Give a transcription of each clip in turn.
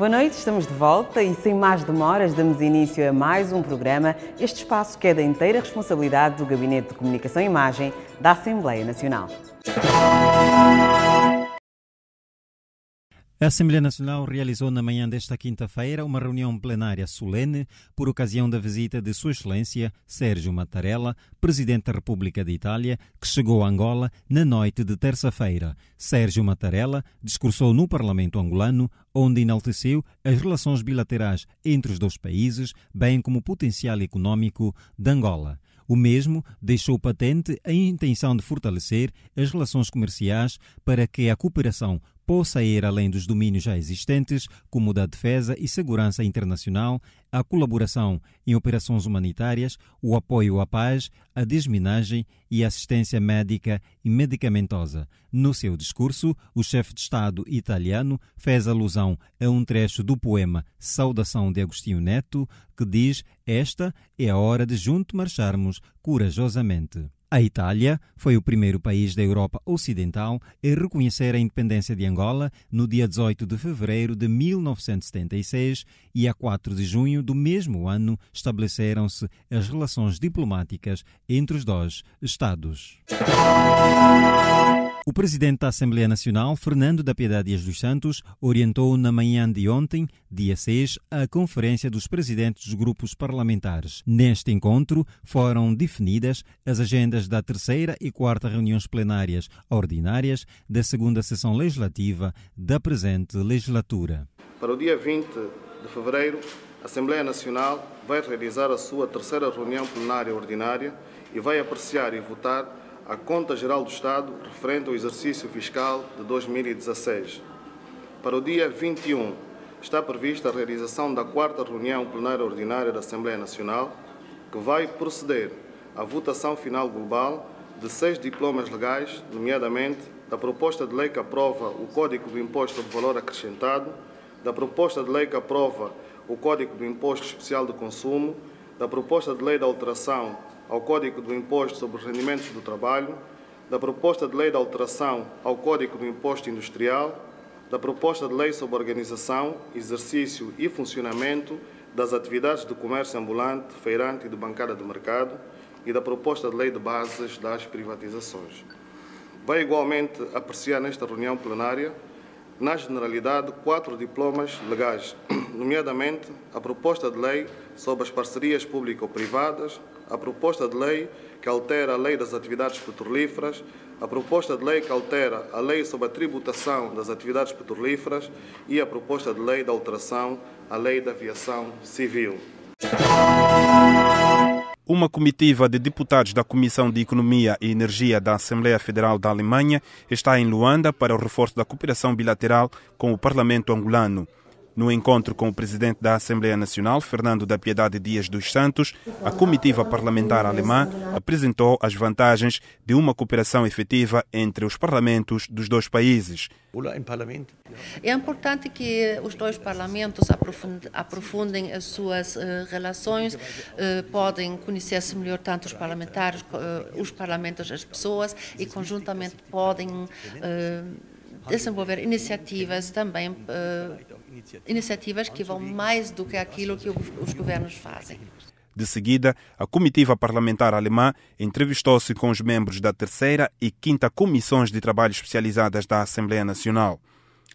Boa noite, estamos de volta e sem mais demoras damos início a mais um programa. Este espaço que é da inteira responsabilidade do Gabinete de Comunicação e Imagem da Assembleia Nacional. A Assembleia Nacional realizou na manhã desta quinta-feira uma reunião plenária solene por ocasião da visita de Sua Excelência Sérgio Mattarella, Presidente da República de Itália, que chegou a Angola na noite de terça-feira. Sérgio Mattarella discursou no Parlamento angolano, onde enalteceu as relações bilaterais entre os dois países, bem como o potencial econômico de Angola. O mesmo deixou patente a intenção de fortalecer as relações comerciais para que a cooperação possa ir além dos domínios já existentes, como o da defesa e segurança internacional, a colaboração em operações humanitárias, o apoio à paz, a desminagem e a assistência médica e medicamentosa. No seu discurso, o chefe de Estado italiano fez alusão a um trecho do poema Saudação de Agostinho Neto, que diz: "Esta é a hora de juntos marcharmos corajosamente." A Itália foi o primeiro país da Europa Ocidental a reconhecer a independência de Angola no dia 18 de fevereiro de 1976 e a 4 de junho do mesmo ano estabeleceram-se as relações diplomáticas entre os dois Estados. O presidente da Assembleia Nacional, Fernando da Piedade Dias dos Santos, orientou na manhã de ontem, dia 6, a Conferência dos Presidentes dos Grupos Parlamentares. Neste encontro foram definidas as agendas da terceira e quarta reuniões plenárias ordinárias da segunda sessão legislativa da presente legislatura. Para o dia 20 de fevereiro, a Assembleia Nacional vai realizar a sua terceira reunião plenária ordinária e vai apreciar e votar a Conta Geral do Estado referente ao exercício fiscal de 2016. Para o dia 21, está prevista a realização da quarta reunião plenária ordinária da Assembleia Nacional, que vai proceder à votação final global de 6 diplomas legais, nomeadamente da proposta de lei que aprova o Código do Imposto sobre Valor Acrescentado, da proposta de lei que aprova o Código do Imposto Especial de Consumo, da proposta de lei de alteração ao Código do Imposto sobre Rendimentos do Trabalho, da proposta de lei de alteração ao Código do Imposto Industrial, da proposta de lei sobre a organização, exercício e funcionamento das atividades de comércio ambulante, feirante e de bancada de mercado e da proposta de lei de bases das privatizações. Vai igualmente apreciar nesta reunião plenária, na generalidade, 4 diplomas legais, nomeadamente a proposta de lei sobre as parcerias público-privadas, a proposta de lei que altera a lei das atividades petrolíferas, a proposta de lei que altera a lei sobre a tributação das atividades petrolíferas e a proposta de lei de alteração à lei da aviação civil. Uma comitiva de deputados da Comissão de Economia e Energia da Assembleia Federal da Alemanha está em Luanda para o reforço da cooperação bilateral com o Parlamento angolano. No encontro com o presidente da Assembleia Nacional, Fernando da Piedade Dias dos Santos, a comitiva parlamentar alemã apresentou as vantagens de uma cooperação efetiva entre os parlamentos dos dois países. É importante que os dois parlamentos aprofundem as suas relações, podem conhecer-se melhor tanto os parlamentares, os parlamentos, as pessoas, e conjuntamente podem desenvolver iniciativas também, iniciativas que vão mais do que aquilo que os governos fazem. De seguida, a comitiva parlamentar alemã entrevistou-se com os membros da terceira e quinta comissões de trabalho especializadas da Assembleia Nacional.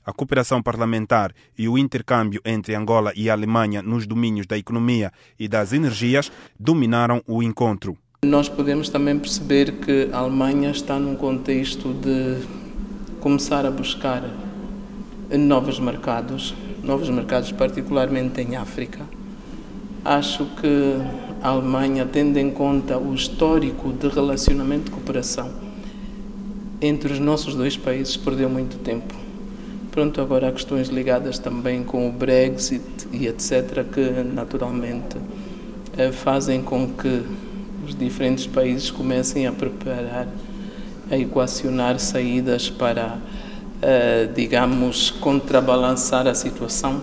A cooperação parlamentar e o intercâmbio entre Angola e a Alemanha nos domínios da economia e das energias dominaram o encontro. Nós podemos também perceber que a Alemanha está num contexto de começar a buscar novos mercados particularmente em África. Acho que a Alemanha, tendo em conta o histórico de relacionamento de cooperação entre os nossos dois países, perdeu muito tempo. Pronto, agora há questões ligadas também com o Brexit e etc., que naturalmente fazem com que os diferentes países comecem a preparar, a equacionar saídas para, digamos, contrabalançar a situação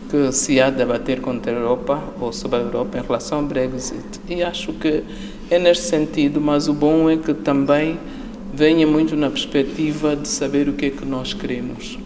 que se há de debater contra a Europa ou sobre a Europa em relação ao Brexit. E acho que é neste sentido, mas o bom é que também venha muito na perspectiva de saber o que é que nós queremos.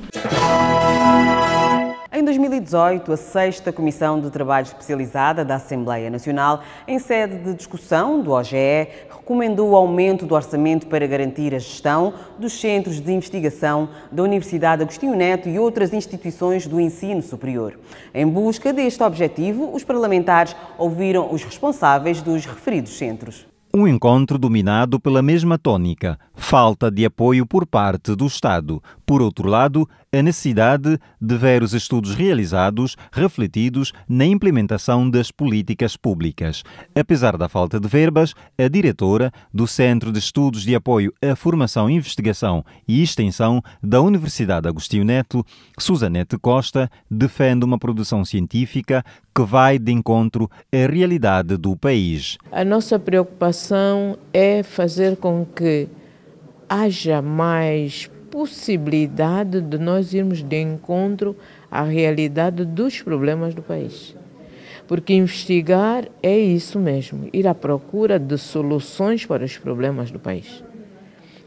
Em Em 2018, a 6ª Comissão de Trabalho Especializada da Assembleia Nacional, em sede de discussão do OGE, recomendou o aumento do orçamento para garantir a gestão dos centros de investigação da Universidade Agostinho Neto e outras instituições do ensino superior. Em busca deste objetivo, os parlamentares ouviram os responsáveis dos referidos centros. Um encontro dominado pela mesma tônica, falta de apoio por parte do Estado. Por outro lado, a necessidade de ver os estudos realizados refletidos na implementação das políticas públicas. Apesar da falta de verbas, a diretora do Centro de Estudos de Apoio à Formação, Investigação e Extensão da Universidade Agostinho Neto, Susanete Costa, defende uma produção científica que vai de encontro à realidade do país. A nossa preocupação é fazer com que haja mais possibilidade de nós irmos de encontro à realidade dos problemas do país. Porque investigar é isso mesmo, ir à procura de soluções para os problemas do país.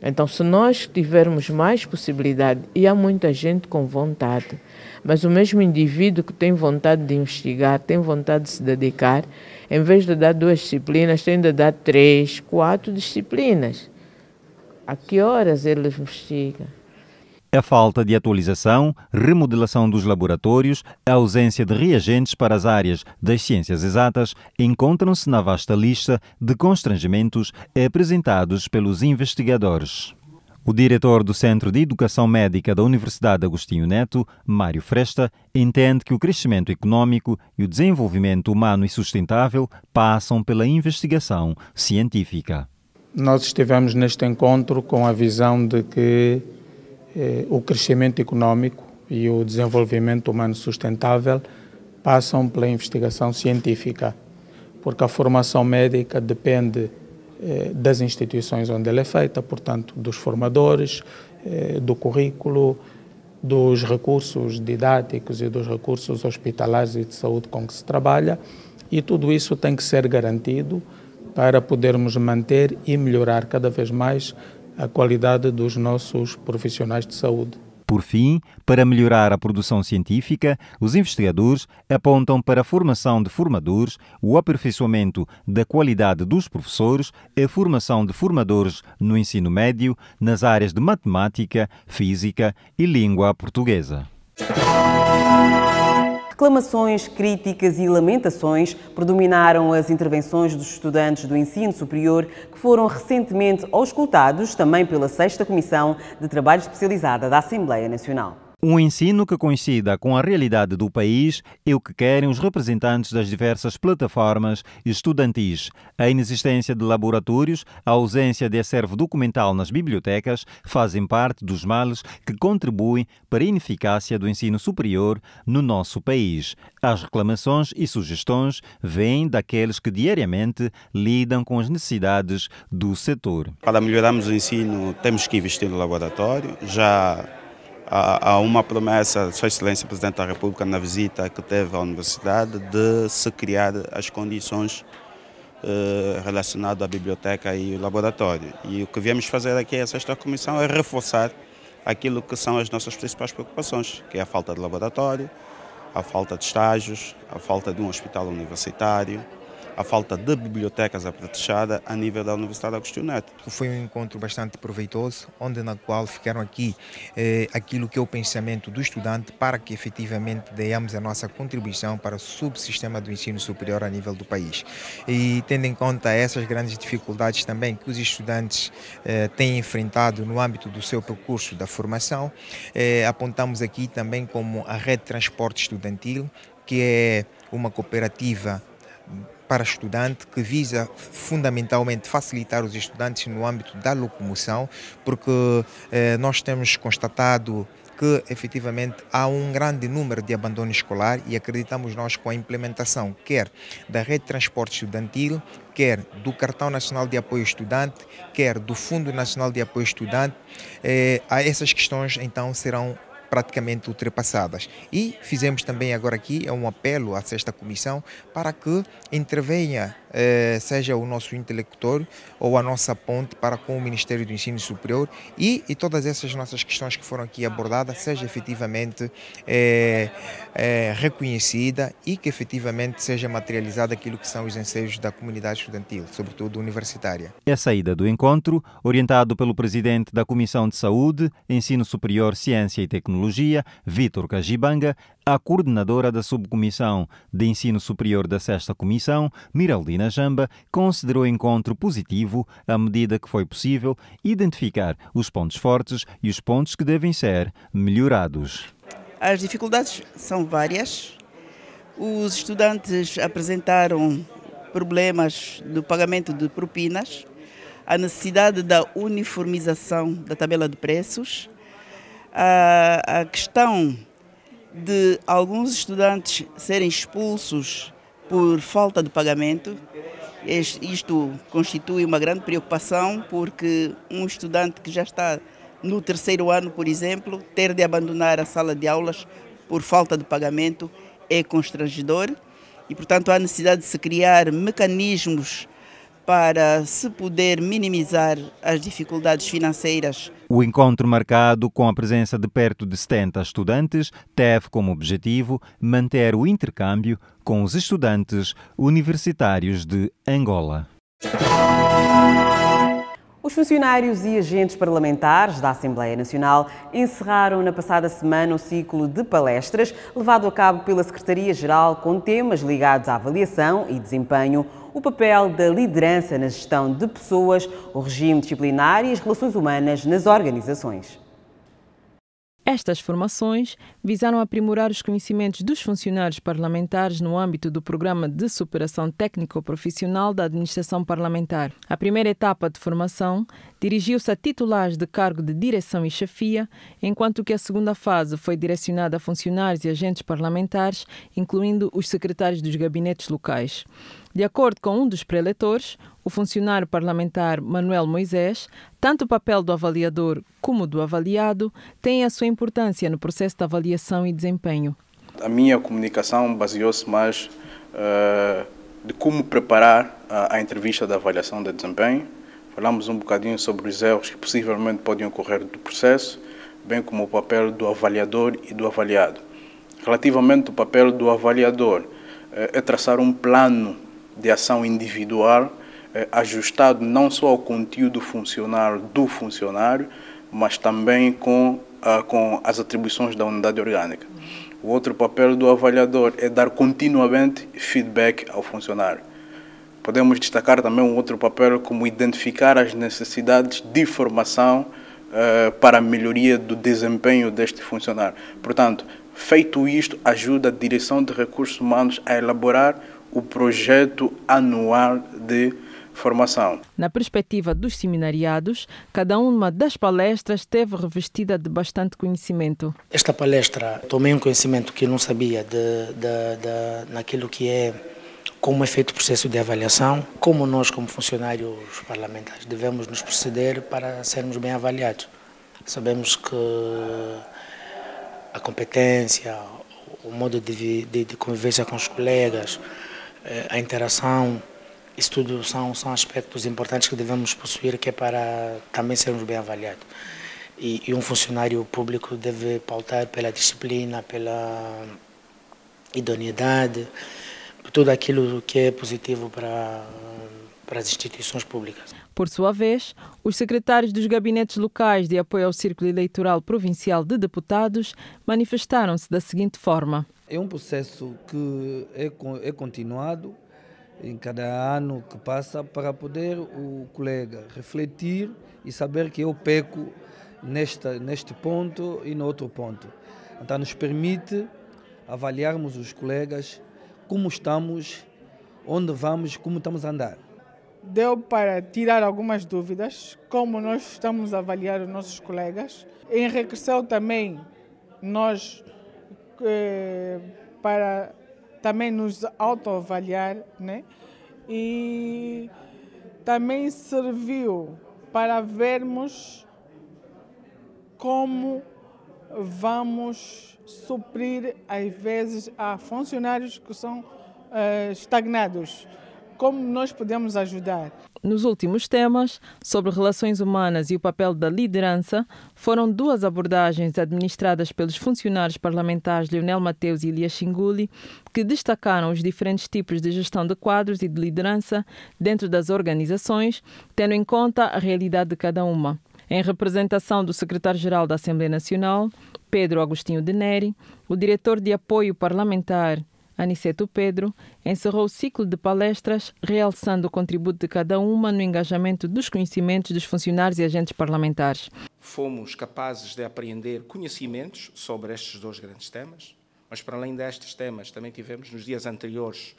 Então, se nós tivermos mais possibilidade, e há muita gente com vontade, mas o mesmo indivíduo que tem vontade de investigar, tem vontade de se dedicar, em vez de dar 2 disciplinas, tem de dar 3, 4 disciplinas. A que horas ele investiga? A falta de atualização, remodelação dos laboratórios, a ausência de reagentes para as áreas das ciências exatas encontram-se na vasta lista de constrangimentos apresentados pelos investigadores. O diretor do Centro de Educação Médica da Universidade Agostinho Neto, Mário Fresta, entende que o crescimento econômico e o desenvolvimento humano e sustentável passam pela investigação científica. Nós estivemos neste encontro com a visão de que o crescimento econômico e o desenvolvimento humano sustentável passam pela investigação científica, porque a formação médica depende das instituições onde ela é feita, portanto, dos formadores, do currículo, dos recursos didáticos e dos recursos hospitalares e de saúde com que se trabalha, e tudo isso tem que ser garantido para podermos manter e melhorar cada vez mais a qualidade dos nossos profissionais de saúde. Por fim, para melhorar a produção científica, os investigadores apontam para a formação de formadores, o aperfeiçoamento da qualidade dos professores, a formação de formadores no ensino médio, nas áreas de matemática, física e língua portuguesa. Reclamações, críticas e lamentações predominaram as intervenções dos estudantes do ensino superior que foram recentemente auscultados também pela 6ª Comissão de Trabalho Especializada da Assembleia Nacional. Um ensino que coincida com a realidade do país é o que querem os representantes das diversas plataformas estudantis. A inexistência de laboratórios, a ausência de acervo documental nas bibliotecas fazem parte dos males que contribuem para a ineficácia do ensino superior no nosso país. As reclamações e sugestões vêm daqueles que diariamente lidam com as necessidades do setor. Para melhorarmos o ensino, temos que investir no laboratório. Já há uma promessa de Sua Excelência Presidente da República na visita que teve à Universidade de se criar as condições relacionadas à biblioteca e o laboratório. E o que viemos fazer aqui a 6ª Comissão é reforçar aquilo que são as nossas principais preocupações, que é a falta de laboratório, a falta de estágios, a falta de um hospital universitário, a falta de bibliotecas apetrechada a nível da Universidade Agostinho Neto. Foi um encontro bastante proveitoso, na qual ficaram aqui aquilo que é o pensamento do estudante para que efetivamente dêamos a nossa contribuição para o subsistema do ensino superior a nível do país. E tendo em conta essas grandes dificuldades também que os estudantes têm enfrentado no âmbito do seu percurso da formação, apontamos aqui também como a Rede de Transporte Estudantil, que é uma cooperativa para estudante que visa fundamentalmente facilitar os estudantes no âmbito da locomoção, porque nós temos constatado que efetivamente há um grande número de abandono escolar e acreditamos nós com a implementação quer da Rede de Transporte Estudantil, quer do Cartão Nacional de Apoio Estudante, quer do Fundo Nacional de Apoio Estudante, essas questões então serão praticamente ultrapassadas. E fizemos também agora aqui um apelo à sexta comissão para que intervenha, seja o nosso interlocutor ou a nossa ponte para com o Ministério do Ensino Superior e todas essas nossas questões que foram aqui abordadas seja efetivamente reconhecida e que efetivamente seja materializado aquilo que são os anseios da comunidade estudantil, sobretudo universitária. É a saída do encontro, orientado pelo presidente da Comissão de Saúde, Ensino Superior, Ciência e Tecnologia, Vítor Cajibanga, a coordenadora da Subcomissão de Ensino Superior da Sexta Comissão, Miraldina Jamba, considerou o encontro positivo à medida que foi possível identificar os pontos fortes e os pontos que devem ser melhorados. As dificuldades são várias. Os estudantes apresentaram problemas do pagamento de propinas, a necessidade da uniformização da tabela de preços, a questão de alguns estudantes serem expulsos por falta de pagamento. Isto constitui uma grande preocupação, porque um estudante que já está no terceiro ano, por exemplo, ter de abandonar a sala de aulas por falta de pagamento é constrangedor e, portanto, há necessidade de se criar mecanismos para se poder minimizar as dificuldades financeiras. O encontro, marcado com a presença de perto de 70 estudantes, teve como objetivo manter o intercâmbio com os estudantes universitários de Angola. Os funcionários e agentes parlamentares da Assembleia Nacional encerraram na passada semana o ciclo de palestras levado a cabo pela Secretaria-Geral com temas ligados à avaliação e desempenho, o papel da liderança na gestão de pessoas, o regime disciplinar e as relações humanas nas organizações. Estas formações visaram aprimorar os conhecimentos dos funcionários parlamentares no âmbito do Programa de Superação Técnico-Profissional da Administração Parlamentar. A primeira etapa de formação dirigiu-se a titulares de cargo de direção e chefia, enquanto que a segunda fase foi direcionada a funcionários e agentes parlamentares, incluindo os secretários dos gabinetes locais. De acordo com um dos preletores, o funcionário parlamentar Manuel Moisés, tanto o papel do avaliador como do avaliado têm a sua importância no processo de avaliação e desempenho. A minha comunicação baseou-se mais de como preparar a entrevista da avaliação de desempenho. Falamos um bocadinho sobre os erros que possivelmente podem ocorrer do processo, bem como o papel do avaliador e do avaliado. Relativamente ao papel do avaliador, é traçar um plano de ação individual ajustado não só ao conteúdo funcional do funcionário, mas também com as atribuições da unidade orgânica. O outro papel do avaliador é dar continuamente feedback ao funcionário. Podemos destacar também um outro papel como identificar as necessidades de formação para a melhoria do desempenho deste funcionário. Portanto, feito isto, ajuda a Direção de Recursos Humanos a elaborar o projeto anual de formação. Na perspectiva dos seminariados, cada uma das palestras esteve revestida de bastante conhecimento. Esta palestra tomei um conhecimento que eu não sabia naquilo que é como é feito o processo de avaliação, como nós, como funcionários parlamentares, devemos nos proceder para sermos bem avaliados. Sabemos que a competência, o modo de convivência com os colegas, a interação, isso tudo são aspectos importantes que devemos possuir, que é para também sermos bem avaliados. E um funcionário público deve pautar pela disciplina, pela idoneidade, por tudo aquilo que é positivo para as instituições públicas. Por sua vez, os secretários dos gabinetes locais de apoio ao Círculo Eleitoral Provincial de Deputados manifestaram-se da seguinte forma. É um processo que é continuado em cada ano que passa para poder o colega refletir e saber que eu peco neste ponto e no outro ponto. Então nos permite avaliarmos os colegas, como estamos, onde vamos, como estamos a andar. Deu para tirar algumas dúvidas, como nós estamos a avaliar os nossos colegas. Enriqueceu também nós para também nos autoavaliar, né? E também serviu para vermos como vamos suprir, às vezes, a funcionários que são estagnados. Como nós podemos ajudar? Nos últimos temas, sobre relações humanas e o papel da liderança, foram duas abordagens administradas pelos funcionários parlamentares Leonel Mateus e Elias Xinguli, que destacaram os diferentes tipos de gestão de quadros e de liderança dentro das organizações, tendo em conta a realidade de cada uma. Em representação do secretário-geral da Assembleia Nacional, Pedro Agostinho de Neri, o diretor de apoio parlamentar, Aniceto Pedro, encerrou o ciclo de palestras, realçando o contributo de cada uma no engajamento dos conhecimentos dos funcionários e agentes parlamentares. Fomos capazes de apreender conhecimentos sobre estes dois grandes temas, mas para além destes temas também tivemos nos dias anteriores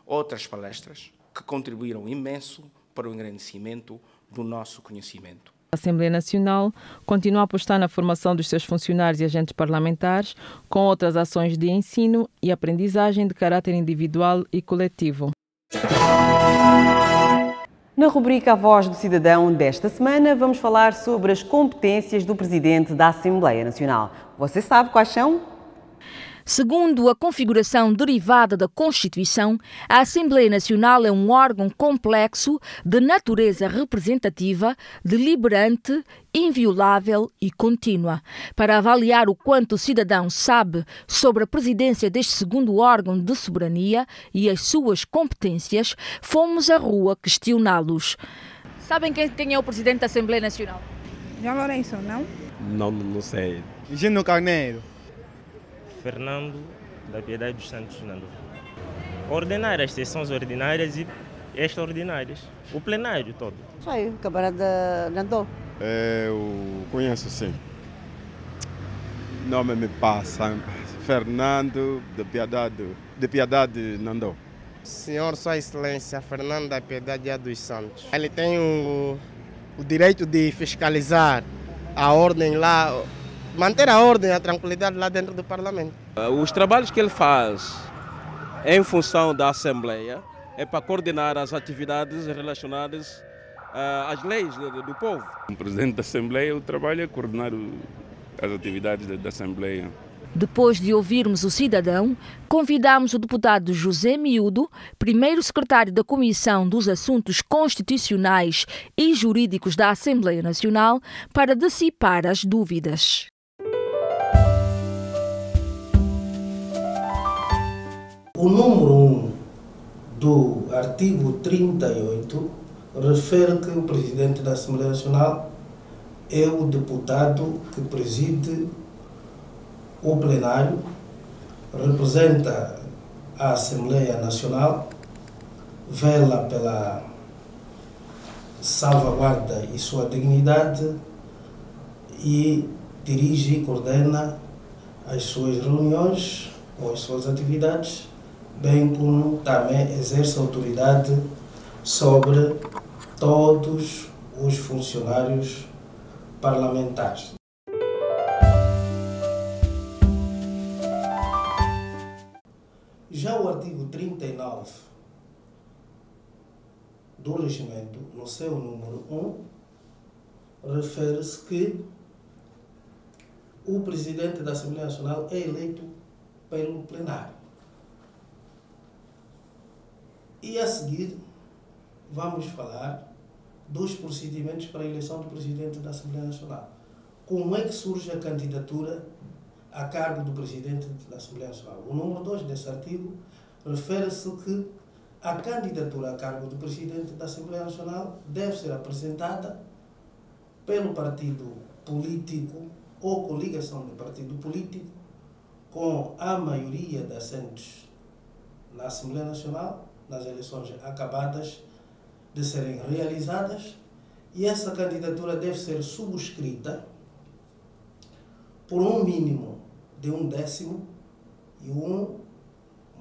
outras palestras que contribuíram imenso para o engrandecimento do nosso conhecimento. A Assembleia Nacional continua a apostar na formação dos seus funcionários e agentes parlamentares, com outras ações de ensino e aprendizagem de caráter individual e coletivo. Na rubrica A Voz do Cidadão desta semana, vamos falar sobre as competências do Presidente da Assembleia Nacional. Você sabe quais são? Segundo a configuração derivada da Constituição, a Assembleia Nacional é um órgão complexo de natureza representativa, deliberante, inviolável e contínua. Para avaliar o quanto o cidadão sabe sobre a presidência deste segundo órgão de soberania e as suas competências, fomos à rua questioná-los. Sabem quem é o Presidente da Assembleia Nacional? João Lourenço, não? Não sei. Gino Carneiro. Fernando da Piedade dos Santos Nando. Ordinárias, sessões ordinárias e extraordinárias. O plenário todo. Sei, o camarada Nando. Eu conheço sim. Nome me passa. Fernando de Piedade Nando. Senhor Sua Excelência Fernando da Piedade dos Santos. Ele tem o direito de fiscalizar a ordem lá, manter a ordem e a tranquilidade lá dentro do Parlamento. Os trabalhos que ele faz em função da Assembleia é para coordenar as atividades relacionadas às leis do povo. O Presidente da Assembleia, o trabalho é coordenar as atividades da Assembleia. Depois de ouvirmos o cidadão, convidamos o deputado José Miúdo, primeiro secretário da Comissão dos Assuntos Constitucionais e Jurídicos da Assembleia Nacional, para dissipar as dúvidas. O número 1 do artigo 38 refere que o Presidente da Assembleia Nacional é o deputado que preside o plenário, representa a Assembleia Nacional, vela pela salvaguarda e sua dignidade e dirige e coordena as suas reuniões ou as suas atividades, bem como também exerce autoridade sobre todos os funcionários parlamentares. Já o artigo 39 do regimento, no seu número 1, refere-se que o Presidente da Assembleia Nacional é eleito pelo plenário. E a seguir vamos falar dos procedimentos para a eleição do Presidente da Assembleia Nacional. Como é que surge a candidatura a cargo do Presidente da Assembleia Nacional? O número 2 desse artigo refere-se que a candidatura a cargo do Presidente da Assembleia Nacional deve ser apresentada pelo partido político ou coligação de partido político com a maioria de assentos na Assembleia Nacional, nas eleições acabadas de serem realizadas, e essa candidatura deve ser subscrita por um mínimo de 1/10 e um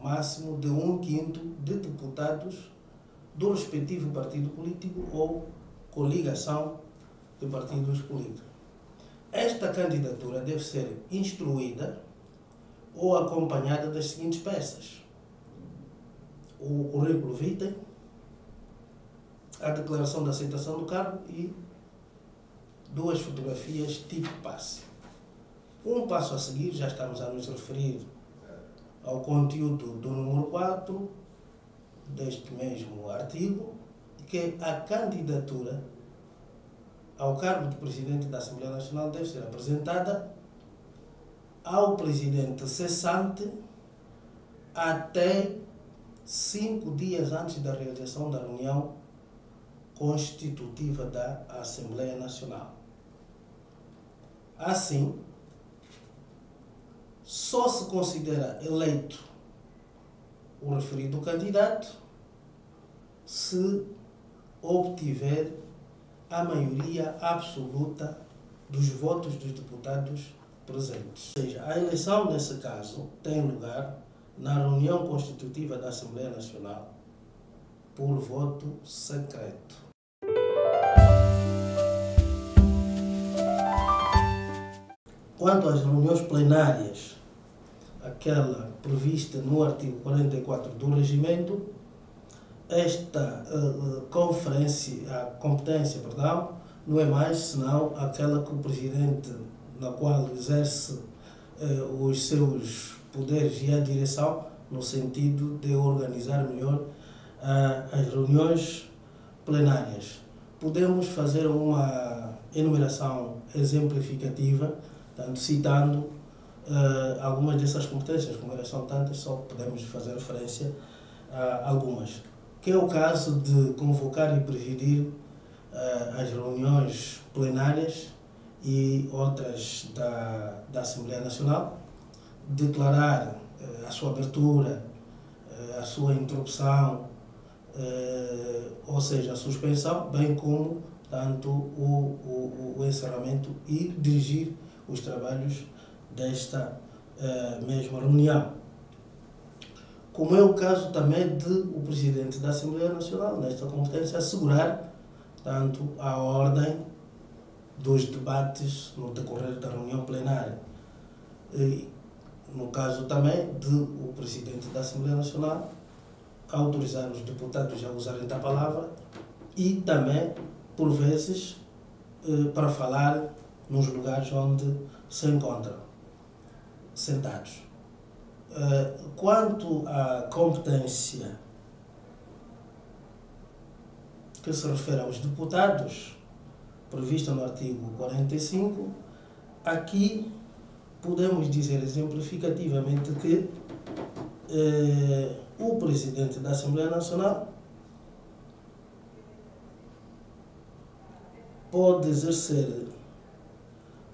máximo de 1/5 de deputados do respectivo partido político ou coligação de partidos políticos. Esta candidatura deve ser instruída ou acompanhada das seguintes peças: o currículo vitae, a declaração de aceitação do cargo e 2 fotografias tipo passe. Um passo a seguir, já estamos a nos referir ao conteúdo do número 4 deste mesmo artigo, que é a candidatura ao cargo de Presidente da Assembleia Nacional deve ser apresentada ao Presidente cessante até 5 dias antes da realização da reunião constitutiva da Assembleia Nacional. Assim, só se considera eleito o referido candidato se obtiver a maioria absoluta dos votos dos deputados presentes. Ou seja, a eleição, nesse caso, tem lugar na reunião constitutiva da Assembleia Nacional por voto secreto. Quanto às reuniões plenárias, aquela prevista no artigo 44 do Regimento, esta a competência, não é mais senão aquela que o Presidente, na qual exerce os seus poderes e a direção, no sentido de organizar melhor as reuniões plenárias. Podemos fazer uma enumeração exemplificativa, tanto citando algumas dessas competências, como elas são tantas, só podemos fazer referência a algumas, que é o caso de convocar e presidir as reuniões plenárias e outras da Assembleia Nacional, declarar a sua abertura, a sua interrupção, ou seja, a suspensão, bem como tanto o encerramento e dirigir os trabalhos desta mesma reunião. Como é o caso também de o Presidente da Assembleia Nacional, nesta competência, assegurar tanto a ordem dos debates no decorrer da reunião plenária. E, no caso também de o Presidente da Assembleia Nacional autorizar os deputados a usarem a palavra e também, por vezes, para falar nos lugares onde se encontram sentados. Quanto à competência que se refere aos deputados, prevista no artigo 45, aqui podemos dizer exemplificativamente que o Presidente da Assembleia Nacional pode exercer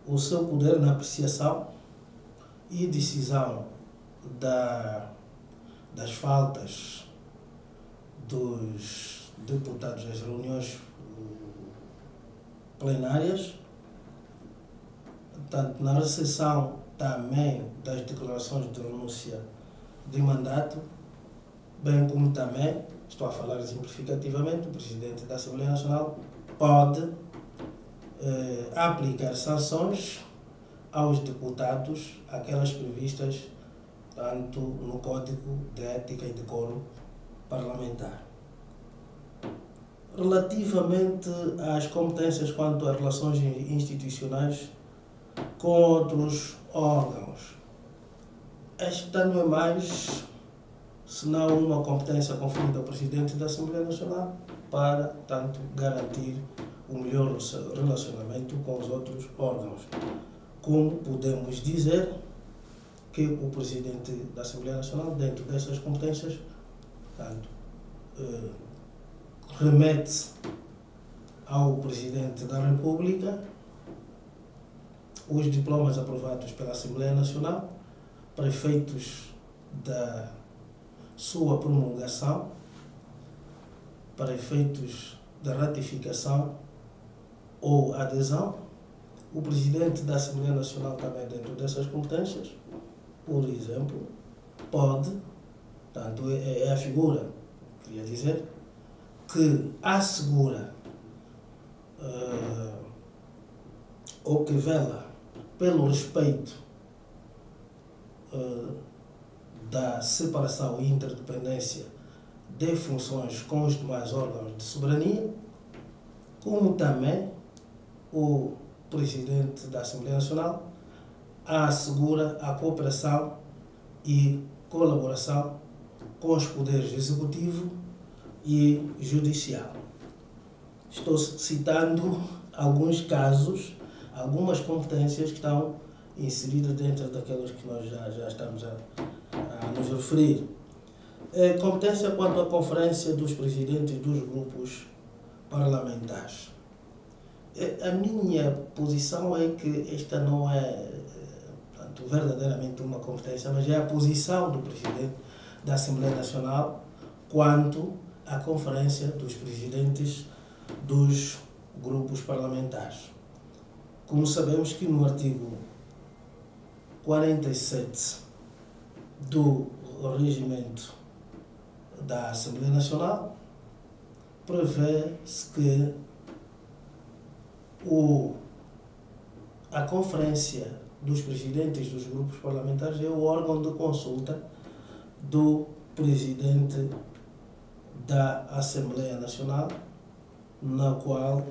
o seu poder na apreciação e decisão das faltas dos deputados às reuniões plenárias, tanto na recepção também das declarações de renúncia de mandato, bem como também, estou a falar exemplificativamente, o Presidente da Assembleia Nacional pode aplicar sanções aos deputados, aquelas previstas tanto no Código de Ética e Decoro Parlamentar. Relativamente às competências quanto às relações institucionais com outros órgãos, esta não é mais senão uma competência conferida ao Presidente da Assembleia Nacional para, tanto, garantir o melhor relacionamento com os outros órgãos. Como podemos dizer que o Presidente da Assembleia Nacional, dentro dessas competências, tanto, remete ao Presidente da República os diplomas aprovados pela Assembleia Nacional para efeitos da sua promulgação, para efeitos da ratificação ou adesão. O Presidente da Assembleia Nacional também, dentro dessas competências, por exemplo, pode, tanto é a figura, queria dizer, que assegura ou que vela pelo respeito da separação e interdependência de funções com os demais órgãos de soberania, como também o Presidente da Assembleia Nacional assegura a cooperação e colaboração com os poderes executivo e judicial. Estou citando alguns casos, algumas competências que estão inseridas dentro daquelas que nós já estamos a nos referir. Competência quanto à conferência dos presidentes dos grupos parlamentares. A minha posição é que esta não é verdadeiramente uma competência, mas é a posição do presidente da Assembleia Nacional quanto à conferência dos presidentes dos grupos parlamentares. Como sabemos que no artigo 47 do regimento da Assembleia Nacional prevê-se que a conferência dos presidentes dos grupos parlamentares é o órgão de consulta do presidente da Assembleia Nacional, na qual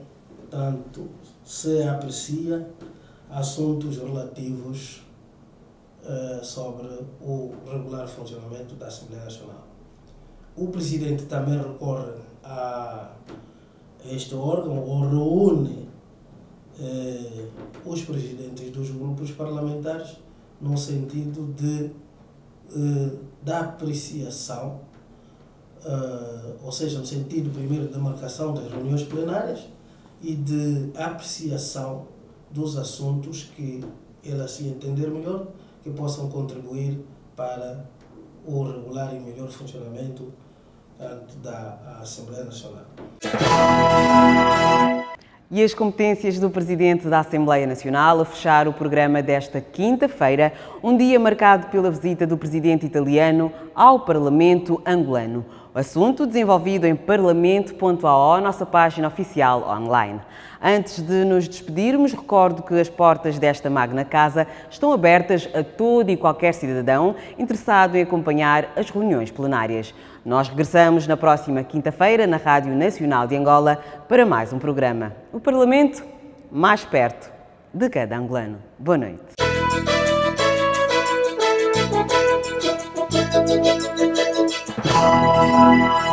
tanto se aprecia assuntos relativos sobre o regular funcionamento da Assembleia Nacional. O presidente também recorre a este órgão ou reúne os presidentes dos grupos parlamentares no sentido da apreciação, ou seja, no sentido primeiro da marcação das reuniões plenárias e de apreciação dos assuntos que ele assim entender melhor, que possam contribuir para o regular e melhor funcionamento da Assembleia Nacional. E as competências do Presidente da Assembleia Nacional a fechar o programa desta quinta-feira, um dia marcado pela visita do Presidente italiano ao Parlamento angolano. O assunto desenvolvido em parlamento.ao, nossa página oficial online. Antes de nos despedirmos, recordo que as portas desta magna casa estão abertas a todo e qualquer cidadão interessado em acompanhar as reuniões plenárias. Nós regressamos na próxima quinta-feira na Rádio Nacional de Angola para mais um programa. O Parlamento mais perto de cada angolano. Boa noite. Oh,